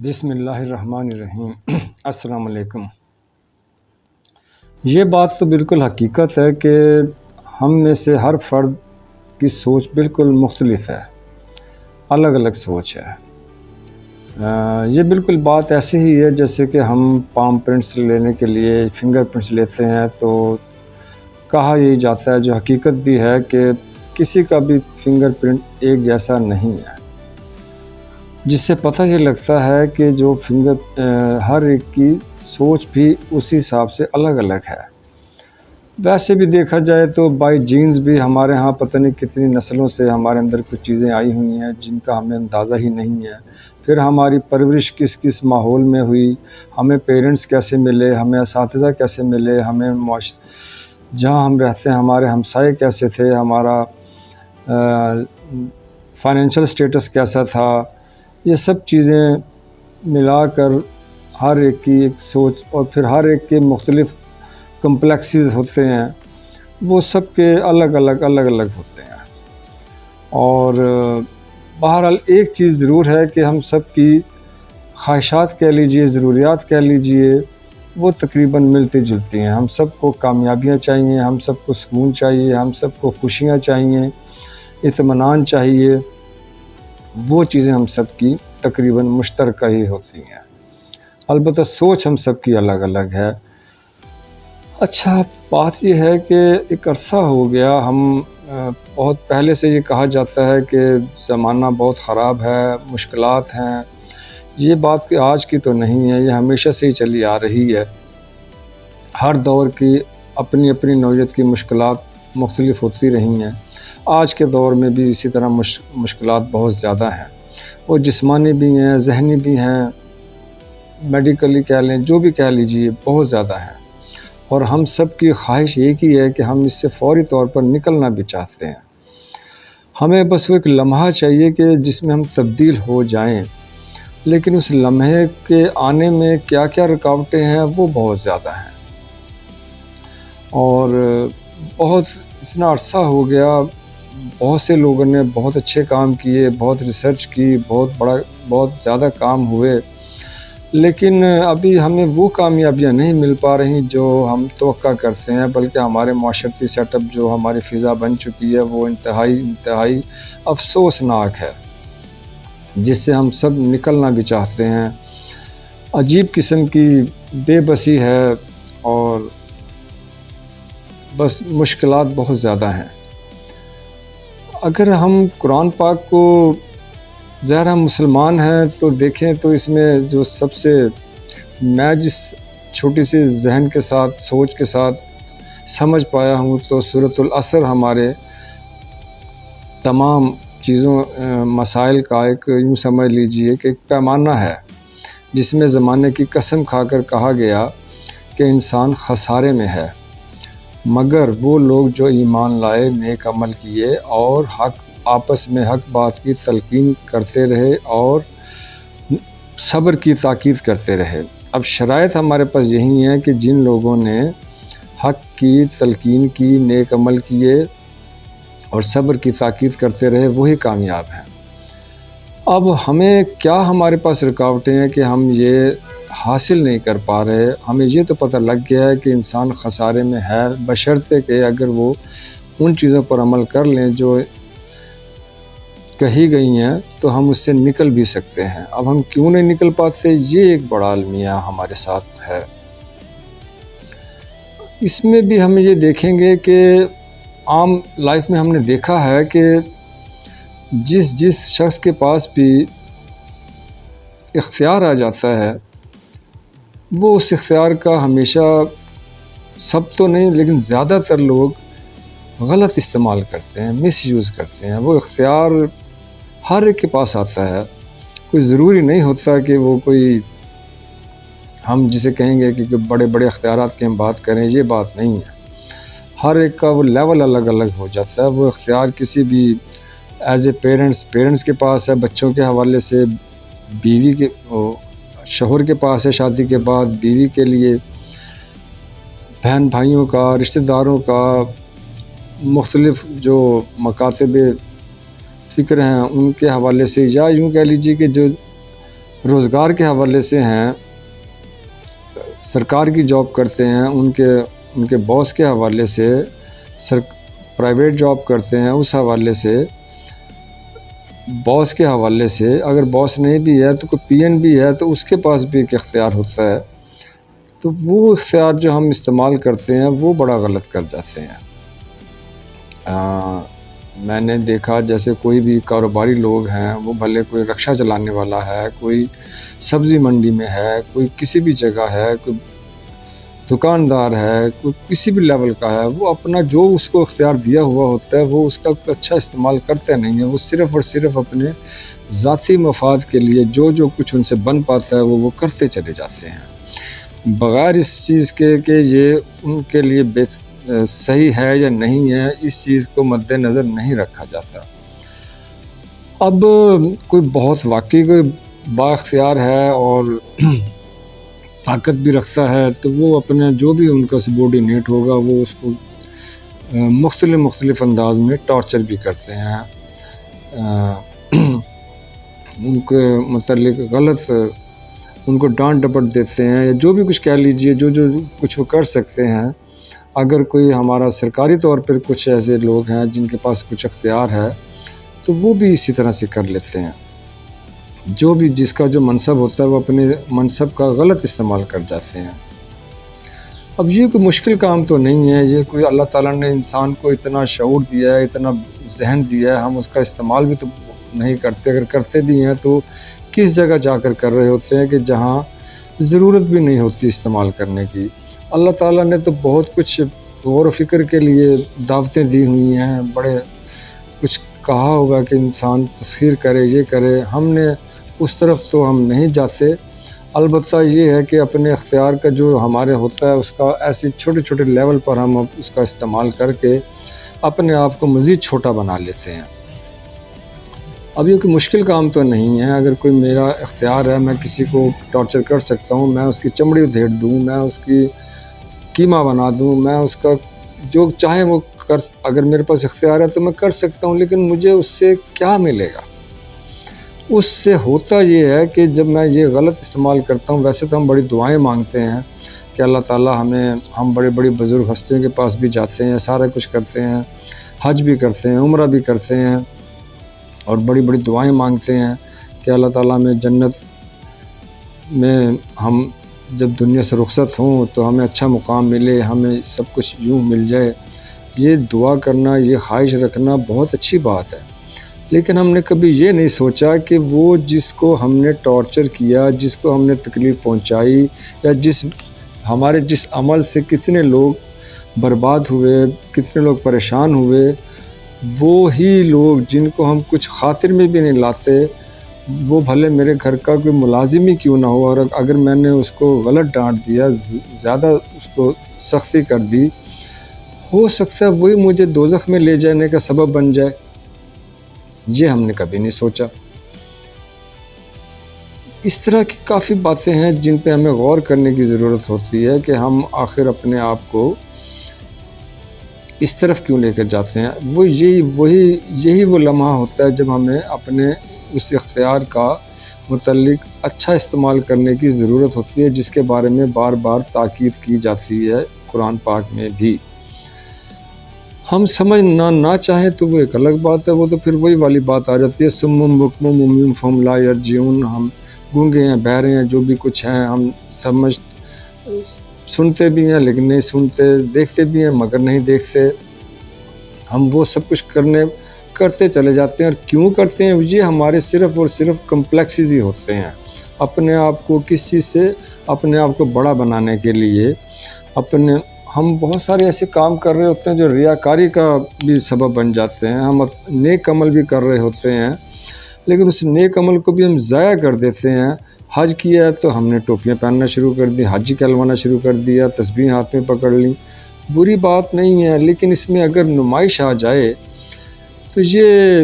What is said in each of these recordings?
بسم اللہ الرحمن الرحیم۔ السلام علیکم۔ یہ بات تو بالکل حقیقت ہے کہ ہم میں سے ہر فرد کی سوچ بالکل مختلف ہے، الگ الگ سوچ ہے۔ یہ بالکل بات ایسی ہی ہے جیسے کہ ہم پام پرنٹس لینے کے لیے فنگر پرنٹس لیتے ہیں تو کہا یہی جاتا ہے، جو حقیقت بھی ہے، کہ کسی کا بھی فنگر پرنٹ ایک جیسا نہیں ہے، جس سے پتہ یہ لگتا ہے کہ جو ہر ایک کی سوچ بھی اسی حساب سے الگ الگ ہے۔ ویسے بھی دیکھا جائے تو بائی جینز بھی ہمارے ہاں پتہ نہیں کتنی نسلوں سے ہمارے اندر کچھ چیزیں آئی ہوئی ہیں جن کا ہمیں اندازہ ہی نہیں ہے۔ پھر ہماری پرورش کس ماحول میں ہوئی، ہمیں پیرنٹس کیسے ملے، ہمیں اساتذہ کیسے ملے، ہمیں جہاں ہم رہتے ہیں ہمارے ہمسائے کیسے تھے، ہمارا فائنینشیل سٹیٹس کیسا تھا، یہ سب چیزیں ملا کر ہر ایک کی ایک سوچ، اور پھر ہر ایک کے مختلف کمپلیکسز ہوتے ہیں، وہ سب کے الگ الگ ہوتے ہیں۔ اور بہرحال ایک چیز ضرور ہے کہ ہم سب کی خواہشات کہہ لیجئے، ضروریات کہہ لیجئے، وہ تقریباً ملتی جلتی ہیں۔ ہم سب کو کامیابیاں چاہیے، ہم سب کو سکون چاہیے، ہم سب کو خوشیاں چاہیے، اطمینان چاہیے، وہ چیزیں ہم سب کی تقریباً مشترکہ ہی ہوتی ہیں، البتہ سوچ ہم سب کی الگ الگ ہے۔ اچھا، بات یہ ہے کہ ایک عرصہ ہو گیا، ہم بہت پہلے سے یہ کہا جاتا ہے کہ زمانہ بہت خراب ہے، مشکلات ہیں۔ یہ بات کہ آج کی تو نہیں ہے، یہ ہمیشہ سے ہی چلی آ رہی ہے۔ ہر دور کی اپنی اپنی نوعیت کی مشکلات مختلف ہوتی رہی ہیں۔ آج کے دور میں بھی اسی طرح مشکلات بہت زیادہ ہیں، وہ جسمانی بھی ہیں، ذہنی بھی ہیں، میڈیکلی کہہ لیں، جو بھی کہہ لیجئے، بہت زیادہ ہیں۔ اور ہم سب کی خواہش ایک ہی ہے کہ ہم اس سے فوری طور پر نکلنا بھی چاہتے ہیں۔ ہمیں بس وہ ایک لمحہ چاہیے کہ جس میں ہم تبدیل ہو جائیں، لیکن اس لمحے کے آنے میں کیا کیا رکاوٹیں ہیں وہ بہت زیادہ ہیں۔ اور بہت اتنا عرصہ ہو گیا، بہت سے لوگوں نے بہت اچھے کام کیے، بہت ریسرچ کی، بہت زیادہ کام ہوئے، لیکن ابھی ہمیں وہ کامیابیاں نہیں مل پا رہی جو ہم توقع کرتے ہیں، بلکہ ہمارے معاشرتی سیٹ اپ جو ہماری فضا بن چکی ہے وہ انتہائی افسوسناک ہے، جس سے ہم سب نکلنا بھی چاہتے ہیں۔ عجیب قسم کی بے بسی ہے، اور بس مشکلات بہت زیادہ ہیں۔ اگر ہم قرآن پاک کو، ظاہر ہم مسلمان ہیں تو دیکھیں تو اس میں جو سب سے میں جس چھوٹی سی ذہن کے ساتھ، سوچ کے ساتھ سمجھ پایا ہوں تو سورۃ العصر ہمارے تمام مسائل کا ایک یوں سمجھ لیجئے کہ ایک پیمانہ ہے، جس میں زمانے کی قسم کھا کر کہا گیا کہ انسان خسارے میں ہے، مگر وہ لوگ جو ایمان لائے، نیک عمل کیے اور آپس میں حق بات کی تلقین کرتے رہے اور صبر کی تاکید کرتے رہے۔ اب شرائط ہمارے پاس یہی ہیں کہ جن لوگوں نے حق کی تلقین کی، نیک عمل کیے اور صبر کی تاکید کرتے رہے، وہی کامیاب ہیں۔ اب ہمیں کیا ہمارے پاس رکاوٹیں ہیں کہ ہم یہ حاصل نہیں کر پا رہے؟ ہمیں یہ تو پتہ لگ گیا ہے کہ انسان خسارے میں ہے، بشرطے کہ اگر وہ ان چیزوں پر عمل کر لیں جو کہی گئی ہیں تو ہم اس سے نکل بھی سکتے ہیں۔ اب ہم کیوں نہیں نکل پاتے، یہ ایک بڑا المیہ ہمارے ساتھ ہے۔ اس میں بھی ہم یہ دیکھیں گے کہ عام لائف میں ہم نے دیکھا ہے کہ جس شخص کے پاس بھی اختیار آ جاتا ہے، وہ اس اختیار کا ہمیشہ، سب تو نہیں لیکن زیادہ تر لوگ غلط استعمال کرتے ہیں، مس یوز کرتے ہیں۔ وہ اختیار ہر ایک کے پاس آتا ہے، کوئی ضروری نہیں ہوتا کہ وہ کوئی، ہم جسے کہیں گے کہ بڑے بڑے اختیارات کی ہم بات کریں، یہ بات نہیں ہے۔ ہر ایک کا وہ لیول الگ الگ ہو جاتا ہے۔ وہ اختیار کسی بھی ایز اے پیرنٹس کے پاس ہے بچوں کے حوالے سے، بیوی کے، شوہر کے پاس ہے شادی کے بعد، بیوی کے لیے، بہن بھائیوں کا، رشتہ داروں کا، مختلف جو مکاتب فکر ہیں ان کے حوالے سے، یا یوں کہہ لیجیے کہ جو روزگار کے حوالے سے ہیں، سرکار کی جاب کرتے ہیں، ان کے باس کے حوالے سے، پرائیویٹ جاب کرتے ہیں اس حوالے سے، باس کے حوالے سے، اگر باس نہیں بھی ہے تو کوئی پی این بھی ہے تو اس کے پاس بھی ایک اختیار ہوتا ہے، تو وہ اختیار جو ہم استعمال کرتے ہیں وہ بڑا غلط کر جاتے ہیں۔ میں نے دیکھا جیسے کوئی بھی کاروباری لوگ ہیں، وہ بھلے کوئی رکشہ چلانے والا ہے، کوئی سبزی منڈی میں ہے، کوئی کسی بھی جگہ ہے، کوئی دکاندار ہے، کوئی کسی بھی لیول کا ہے، وہ اپنا جو اس کو اختیار دیا ہوا ہوتا ہے وہ اس کا اچھا استعمال کرتے نہیں ہیں، وہ صرف اور صرف اپنے ذاتی مفاد کے لیے جو کچھ ان سے بن پاتا ہے وہ کرتے چلے جاتے ہیں، بغیر اس چیز کے کہ یہ ان کے لیے صحیح ہے یا نہیں ہے، اس چیز کو مد نظر نہیں رکھا جاتا۔ اب کوئی بہت واقعی کوئی با اختیار ہے اور طاقت بھی رکھتا ہے تو وہ اپنے جو بھی ان کا سبورڈینیٹ ہوگا وہ اس کو مختلف انداز میں ٹارچر بھی کرتے ہیں، ان کے متعلق غلط ان کو ڈانٹ ڈپٹ دیتے ہیں، یا جو بھی کچھ کہہ لیجئے، جو کچھ وہ کر سکتے ہیں۔ اگر کوئی ہمارا سرکاری طور پر کچھ ایسے لوگ ہیں جن کے پاس کچھ اختیار ہے تو وہ بھی اسی طرح سے کر لیتے ہیں، جو بھی جس کا جو منصب ہوتا ہے وہ اپنے منصب کا غلط استعمال کر جاتے ہیں۔ اب یہ کوئی مشکل کام تو نہیں ہے، یہ کوئی اللہ تعالیٰ نے انسان کو اتنا شعور دیا ہے، اتنا ذہن دیا ہے، ہم اس کا استعمال بھی تو نہیں کرتے، اگر کرتے بھی ہیں تو کس جگہ جا کر رہے ہوتے ہیں کہ جہاں ضرورت بھی نہیں ہوتی استعمال کرنے کی۔ اللہ تعالیٰ نے تو بہت کچھ غور و فکر کے لیے دعوتیں دی ہوئی ہیں، بڑے کچھ کہا ہوگا کہ انسان تسخیر کرے، یہ کرے، ہم نے اس طرف تو ہم نہیں جاتے، البتہ یہ ہے کہ اپنے اختیار کا جو ہمارے ہوتا ہے اس کا ایسی چھوٹے لیول پر ہم اس کا استعمال کر کے اپنے آپ کو مزید چھوٹا بنا لیتے ہیں۔ اب یہ کوئی مشکل کام تو نہیں ہے، اگر کوئی میرا اختیار ہے، میں کسی کو ٹارچر کر سکتا ہوں، میں اس کی چمڑی ادھیڑ دوں، میں اس کی قیمہ بنا دوں، میں اس کا جو چاہے وہ اگر میرے پاس اختیار ہے تو میں کر سکتا ہوں، لیکن مجھے اس سے کیا ملے گا؟ اس سے ہوتا یہ ہے کہ جب میں یہ غلط استعمال کرتا ہوں، ویسے تو ہم بڑی دعائیں مانگتے ہیں کہ اللہ تعالیٰ ہم بڑی بزرگ ہستیوں کے پاس بھی جاتے ہیں، سارا کچھ کرتے ہیں، حج بھی کرتے ہیں، عمرہ بھی کرتے ہیں، اور بڑی دعائیں مانگتے ہیں کہ اللہ تعالیٰ ہمیں جنت میں ہم جب دنیا سے رخصت ہوں تو ہمیں اچھا مقام ملے، ہمیں سب کچھ یوں مل جائے۔ یہ دعا کرنا، یہ خواہش رکھنا بہت اچھی بات ہے، لیکن ہم نے کبھی یہ نہیں سوچا کہ وہ جس کو ہم نے ٹارچر کیا، جس کو ہم نے تکلیف پہنچائی، یا ہمارے جس عمل سے کتنے لوگ برباد ہوئے، کتنے لوگ پریشان ہوئے، وہی لوگ جن کو ہم کچھ خاطر میں بھی نہیں لاتے، وہ بھلے میرے گھر کا کوئی ملازم ہی کیوں نہ ہو، اور اگر میں نے اس کو غلط ڈانٹ دیا، زیادہ اس کو سختی کر دی، ہو سکتا ہے وہی مجھے دوزخ میں لے جانے کا سبب بن جائے۔ یہ ہم نے کبھی نہیں سوچا۔ اس طرح کی کافی باتیں ہیں جن پہ ہمیں غور کرنے کی ضرورت ہوتی ہے کہ ہم آخر اپنے آپ کو اس طرف کیوں لے کر جاتے ہیں۔ یہی وہ لمحہ ہوتا ہے جب ہمیں اپنے اس اختیار کا متعلق اچھا استعمال کرنے کی ضرورت ہوتی ہے، جس کے بارے میں بار بار تاکید کی جاتی ہے قرآن پاک میں بھی۔ ہم سمجھنا نہ چاہیں تو وہ ایک الگ بات ہے، وہ تو پھر وہی والی بات آ جاتی ہے، سم بکم عمی فہم لا یرجعون، ہم گونگے ہیں، بہرے ہیں، جو بھی کچھ ہیں، ہم سنتے بھی ہیں لیکن نہیں سنتے، دیکھتے بھی ہیں مگر نہیں دیکھتے، ہم وہ سب کچھ کرتے چلے جاتے ہیں۔ اور کیوں کرتے ہیں؟ یہ ہمارے صرف اور صرف کمپلیکسز ہی ہوتے ہیں، اپنے آپ کو کس چیز سے اپنے آپ کو بڑا بنانے کے لیے ہم بہت سارے ایسے کام کر رہے ہوتے ہیں جو ریاکاری کا بھی سبب بن جاتے ہیں، ہم نیک عمل بھی کر رہے ہوتے ہیں لیکن اس نیک عمل کو بھی ہم ضائع کر دیتے ہیں۔ حج کیا ہے تو ہم نے ٹوپیاں پہننا شروع کر دی، حج کہلوانا شروع کر دیا، تسبیح ہاتھ میں پکڑ لی، بری بات نہیں ہے، لیکن اس میں اگر نمائش آ جائے تو یہ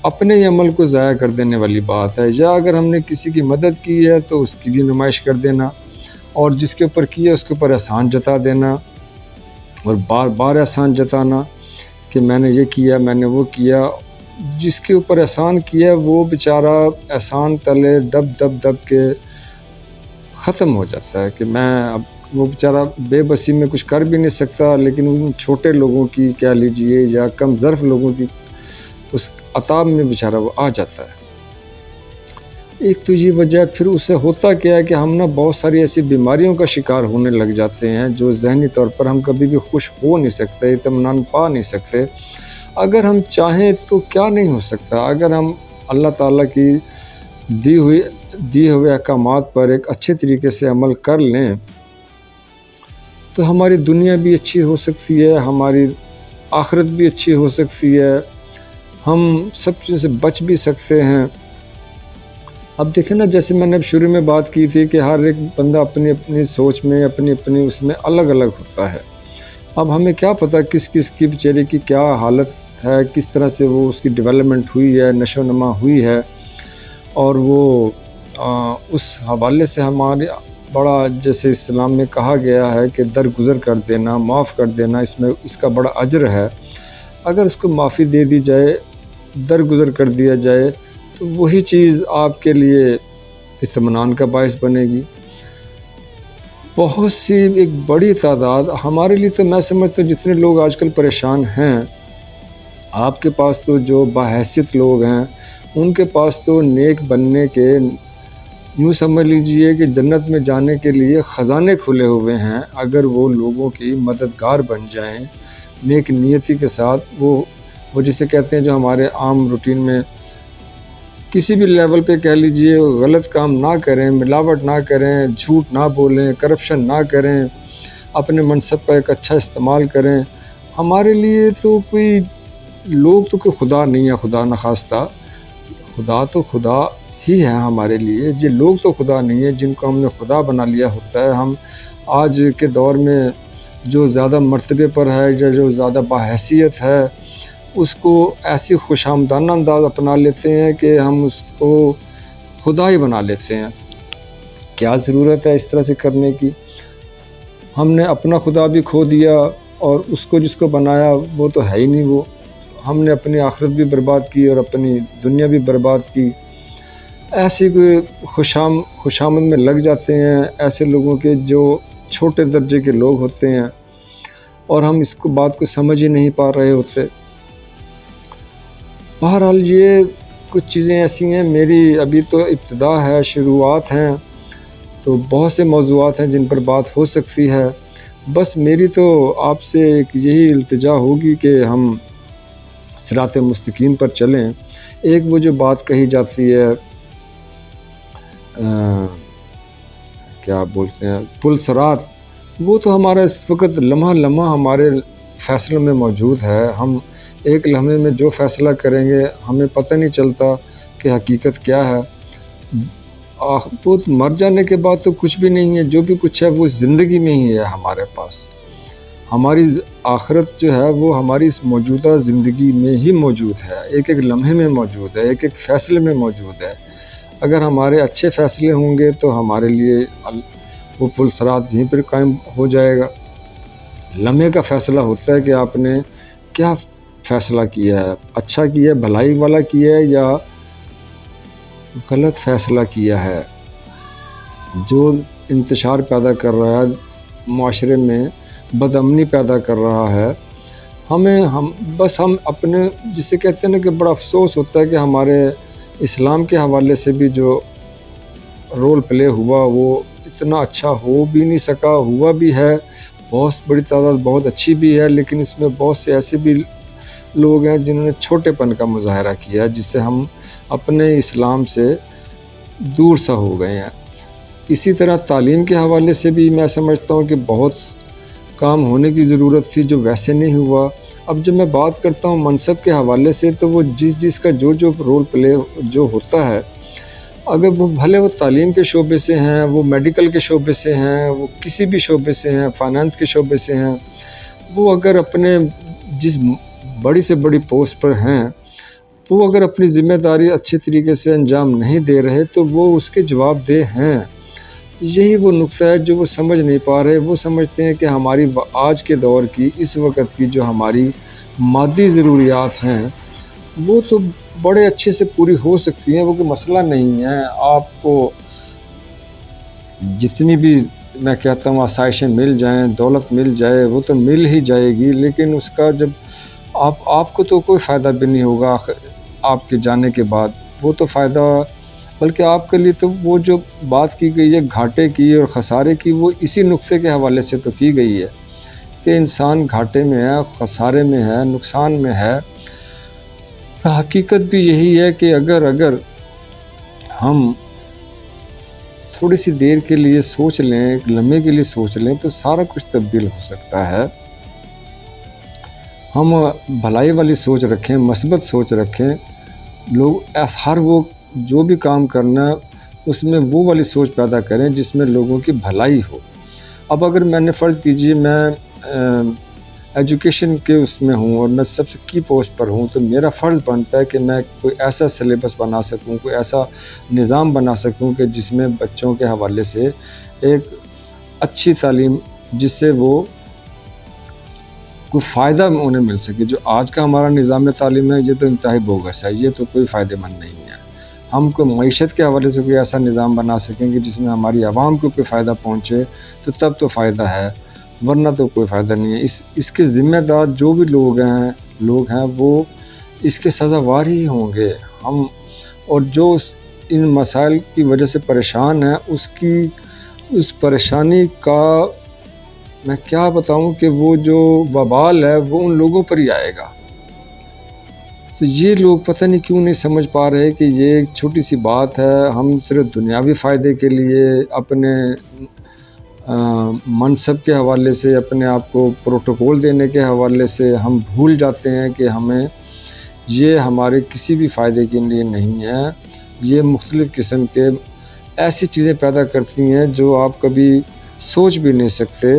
اپنے ہی عمل کو ضائع کر دینے والی بات ہے۔ یا اگر ہم نے کسی کی مدد کی ہے تو اس کی بھی نمائش کر دینا، اور جس کے اوپر کیا اس کے اوپر احسان جتا دینا، اور بار بار احسان جتانا کہ میں نے یہ کیا، میں نے وہ کیا، جس کے اوپر احسان کیا وہ بیچارہ احسان تلے دب کے ختم ہو جاتا ہے کہ میں اب وہ بیچارہ بے بسی میں کچھ کر بھی نہیں سکتا، لیکن ان چھوٹے لوگوں کی کہہ لیجئے یا کم ظرف لوگوں کی اس عطاب میں بیچارہ وہ آ جاتا ہے۔ ایک تو یہ وجہ، پھر اسے ہوتا کیا ہے کہ ہم بہت ساری ایسی بیماریوں کا شکار ہونے لگ جاتے ہیں جو ذہنی طور پر ہم کبھی بھی خوش ہو نہیں سکتے، اطمینان پا نہیں سکتے۔ اگر ہم چاہیں تو کیا نہیں ہو سکتا، اگر ہم اللہ تعالیٰ کی دی ہوئے احکامات پر ایک اچھے طریقے سے عمل کر لیں تو ہماری دنیا بھی اچھی ہو سکتی ہے، ہماری آخرت بھی اچھی ہو سکتی ہے، ہم سب چیزوں سے بچ بھی سکتے ہیں۔ اب دیکھیں نا، جیسے میں نے اب شروع میں بات کی تھی کہ ہر ایک بندہ اپنی اپنی سوچ میں اپنی اس میں الگ الگ ہوتا ہے۔ اب ہمیں کیا پتہ کس کی بیچارے کی کیا حالت ہے، کس طرح سے وہ اس کی ڈیولپمنٹ ہوئی ہے، نشو و نما ہوئی ہے، اور وہ اس حوالے سے ہمارے بڑا، جیسے اسلام میں کہا گیا ہے کہ درگزر کر دینا، معاف کر دینا، اس کا بڑا اجر ہے۔ اگر اس کو معافی دے دی جائے، درگزر کر دیا جائے، تو وہی چیز آپ کے لیے اطمینان کا باعث بنے گی۔ بہت سی ایک بڑی تعداد ہمارے لیے، تو میں سمجھتا ہوں جتنے لوگ آج کل پریشان ہیں، آپ کے پاس تو جو باحیثیت لوگ ہیں ان کے پاس تو نیک بننے کے، یوں سمجھ لیجئے کہ جنت میں جانے کے لیے خزانے کھلے ہوئے ہیں، اگر وہ لوگوں کی مددگار بن جائیں نیک نیتی کے ساتھ۔ وہ جسے کہتے ہیں، جو ہمارے عام روٹین میں کسی بھی لیول پہ کہہ لیجئے غلط کام نہ کریں، ملاوٹ نہ کریں، جھوٹ نہ بولیں، کرپشن نہ کریں، اپنے منصب کا ایک اچھا استعمال کریں۔ ہمارے لیے تو کوئی لوگ تو کوئی خدا نہیں ہے، خدا نخواستہ، خدا تو خدا ہی ہے ہمارے لیے۔ یہ لوگ تو خدا نہیں ہے جن کو ہم نے خدا بنا لیا ہوتا ہے۔ ہم آج کے دور میں جو زیادہ مرتبے پر ہے یا جو زیادہ باحیثیت ہے، اس کو ایسی خوش آمدانہ انداز اپنا لیتے ہیں کہ ہم اس کو خدا ہی بنا لیتے ہیں۔ کیا ضرورت ہے اس طرح سے کرنے کی؟ ہم نے اپنا خدا بھی کھو دیا، اور اس کو جس کو بنایا وہ تو ہے ہی نہیں۔ وہ ہم نے اپنی آخرت بھی برباد کی اور اپنی دنیا بھی برباد کی۔ ایسے کوئی خوش آمد میں لگ جاتے ہیں ایسے لوگوں کے جو چھوٹے درجے کے لوگ ہوتے ہیں، اور ہم اس کو بات کو سمجھ ہی نہیں پا رہے ہوتے۔ بہرحال یہ کچھ چیزیں ایسی ہیں، میری ابھی تو ابتدا ہے، شروعات ہیں، تو بہت سے موضوعات ہیں جن پر بات ہو سکتی ہے۔ بس میری تو آپ سے ایک یہی التجا ہوگی کہ ہم صراط مستقیم پر چلیں۔ ایک وہ جو بات کہی جاتی ہے، کیا بولتے ہیں، پل صراط، وہ تو ہمارا اس وقت لمحہ لمحہ ہمارے فیصلوں میں موجود ہے۔ ہم ایک لمحے میں جو فیصلہ کریں گے ہمیں پتہ نہیں چلتا کہ حقیقت کیا ہے۔ وہ مر جانے کے بعد تو کچھ بھی نہیں ہے، جو بھی کچھ ہے وہ زندگی میں ہی ہے ہمارے پاس۔ ہماری آخرت جو ہے وہ ہماری اس موجودہ زندگی میں ہی موجود ہے، ایک ایک لمحے میں موجود ہے، ایک ایک فیصلے میں موجود ہے۔ اگر ہمارے اچھے فیصلے ہوں گے تو ہمارے لیے وہ پل صراط یہیں پر قائم ہو جائے گا۔ لمحے کا فیصلہ ہوتا ہے کہ آپ نے کیا فیصلہ کیا ہے، اچھا کیا ہے، بھلائی والا کیا ہے، یا غلط فیصلہ کیا ہے جو انتشار پیدا کر رہا ہے، معاشرے میں بدامنی پیدا کر رہا ہے۔ ہم اپنے، جسے کہتے ہیں نا کہ بڑا افسوس ہوتا ہے کہ ہمارے اسلام کے حوالے سے بھی جو رول پلے ہوا وہ اتنا اچھا ہو بھی نہیں سکا، ہوا بھی ہے بہت بڑی تعداد، بہت اچھی بھی ہے، لیکن اس میں بہت سے ایسے بھی لوگ ہیں جنہوں نے چھوٹے پن کا مظاہرہ کیا، جس سے ہم اپنے اسلام سے دور سا ہو گئے ہیں۔ اسی طرح تعلیم کے حوالے سے بھی میں سمجھتا ہوں کہ بہت کام ہونے کی ضرورت تھی جو ویسے نہیں ہوا۔ اب جب میں بات کرتا ہوں منصب کے حوالے سے، تو وہ جس کا جو رول پلے جو ہوتا ہے، اگر وہ بھلے وہ تعلیم کے شعبے سے ہیں، وہ میڈیکل کے شعبے سے ہیں، وہ کسی بھی شعبے سے ہیں، فائنانس کے شعبے سے ہیں، وہ اگر اپنے جس بڑی سے بڑی پوسٹ پر ہیں، وہ اگر اپنی ذمہ داری اچھے طریقے سے انجام نہیں دے رہے تو وہ اس کے جواب دہ ہیں۔ یہی وہ نقطہ ہے جو وہ سمجھ نہیں پا رہے۔ وہ سمجھتے ہیں کہ ہماری آج کے دور کی، اس وقت کی جو ہماری مادی ضروریات ہیں، وہ تو بڑے اچھے سے پوری ہو سکتی ہیں، وہ کوئی مسئلہ نہیں ہے۔ آپ کو جتنی بھی میں کہتا ہوں آسائشیں مل جائیں، دولت مل جائے، وہ تو مل ہی جائے گی، لیکن اس کا جب آپ کو تو کوئی فائدہ بھی نہیں ہوگا آپ کے جانے کے بعد، وہ تو فائدہ بلکہ آپ کے لیے تو وہ جو بات کی گئی ہے گھاٹے کی اور خسارے کی، وہ اسی نقطے کے حوالے سے تو کی گئی ہے کہ انسان گھاٹے میں ہے، خسارے میں ہے، نقصان میں ہے۔ حقیقت بھی یہی ہے کہ اگر ہم تھوڑی سی دیر کے لیے سوچ لیں، ایک لمحے کے لیے سوچ لیں، تو سارا کچھ تبدیل ہو سکتا ہے۔ ہم بھلائی والی سوچ رکھیں، مثبت سوچ رکھیں، لوگ ہر وہ جو بھی کام کرنا اس میں وہ والی سوچ پیدا کریں جس میں لوگوں کی بھلائی ہو۔ اب اگر میں نے فرض کیجئے میں ایجوکیشن کے اس میں ہوں اور میں سب سے کی پوسٹ پر ہوں، تو میرا فرض بنتا ہے کہ میں کوئی ایسا سلیبس بنا سکوں، کوئی ایسا نظام بنا سکوں کہ جس میں بچوں کے حوالے سے ایک اچھی تعلیم، جس سے وہ کوئی فائدہ انہیں مل سکے۔ جو آج کا ہمارا نظام تعلیم ہے، یہ تو انتہائی بوگس ہے، یہ تو کوئی فائدہ مند نہیں ہے۔ ہم کو معیشت کے حوالے سے کوئی ایسا نظام بنا سکیں کہ جس میں ہماری عوام کو کوئی فائدہ پہنچے، تو تب تو فائدہ ہے، ورنہ تو کوئی فائدہ نہیں ہے۔ اس کے ذمہ دار جو بھی لوگ ہیں وہ اس کے سزاوار ہی ہوں گے۔ ہم اور جو ان مسائل کی وجہ سے پریشان ہیں، اس پریشانی کا میں کیا بتاؤں کہ وہ جو وبال ہے وہ ان لوگوں پر ہی آئے گا۔ تو یہ لوگ پتہ نہیں کیوں نہیں سمجھ پا رہے کہ یہ ایک چھوٹی سی بات ہے، ہم صرف دنیاوی فائدے کے لیے، اپنے منصب کے حوالے سے، اپنے آپ کو پروٹوکول دینے کے حوالے سے ہم بھول جاتے ہیں کہ ہمیں یہ ہمارے کسی بھی فائدے کے لیے نہیں ہے۔ یہ مختلف قسم کے ایسی چیزیں پیدا کرتی ہیں جو آپ کبھی سوچ بھی نہیں سکتے۔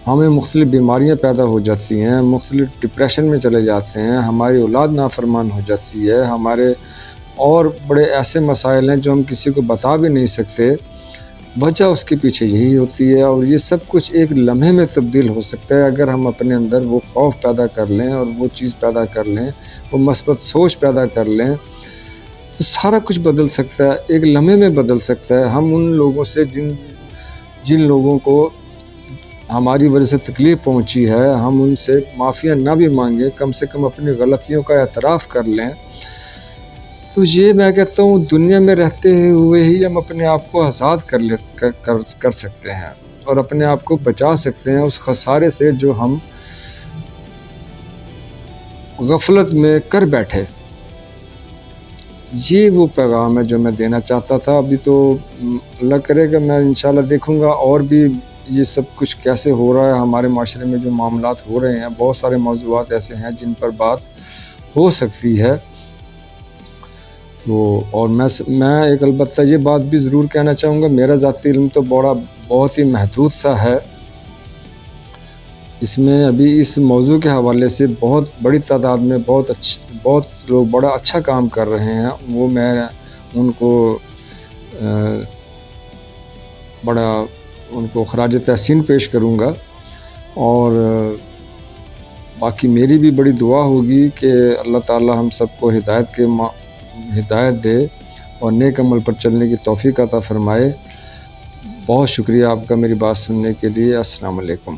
ہمیں مختلف بیماریاں پیدا ہو جاتی ہیں، مختلف ڈپریشن میں چلے جاتے ہیں، ہماری اولاد نافرمان ہو جاتی ہے، ہمارے اور بڑے ایسے مسائل ہیں جو ہم کسی کو بتا بھی نہیں سکتے۔ وجہ اس کے پیچھے یہی ہوتی ہے، اور یہ سب کچھ ایک لمحے میں تبدیل ہو سکتا ہے اگر ہم اپنے اندر وہ خوف پیدا کر لیں اور وہ چیز پیدا کر لیں، وہ مثبت سوچ پیدا کر لیں، تو سارا کچھ بدل سکتا ہے، ایک لمحے میں بدل سکتا ہے۔ ہم ان لوگوں سے جن لوگوں کو ہماری وجہ سے تکلیف پہنچی ہے، ہم ان سے معافیاں نہ بھی مانگیں، کم سے کم اپنی غلطیوں کا اعتراف کر لیں، تو یہ میں کہتا ہوں دنیا میں رہتے ہوئے ہی ہم اپنے آپ کو آزاد کر سکتے ہیں اور اپنے آپ کو بچا سکتے ہیں اس خسارے سے جو ہم غفلت میں کر بیٹھے۔ یہ وہ پیغام ہے جو میں دینا چاہتا تھا۔ ابھی تو اللہ کرے گا میں انشاءاللہ دیکھوں گا اور بھی یہ سب کچھ کیسے ہو رہا ہے ہمارے معاشرے میں، جو معاملات ہو رہے ہیں، بہت سارے موضوعات ایسے ہیں جن پر بات ہو سکتی ہے۔ تو اور میں ایک البتہ یہ بات بھی ضرور کہنا چاہوں گا، میرا ذاتی علم تو بہت ہی محدود سا ہے، اس میں ابھی اس موضوع کے حوالے سے بہت بڑی تعداد میں بہت لوگ بڑا اچھا کام کر رہے ہیں، وہ میں ان کو خراج تحسین پیش کروں گا، اور باقی میری بھی بڑی دعا ہوگی کہ اللہ تعالی ہم سب کو ہدایت دے اور نیک عمل پر چلنے کی توفیق عطا فرمائے۔ بہت شکریہ آپ کا میری بات سننے کے لیے۔ السلام علیکم۔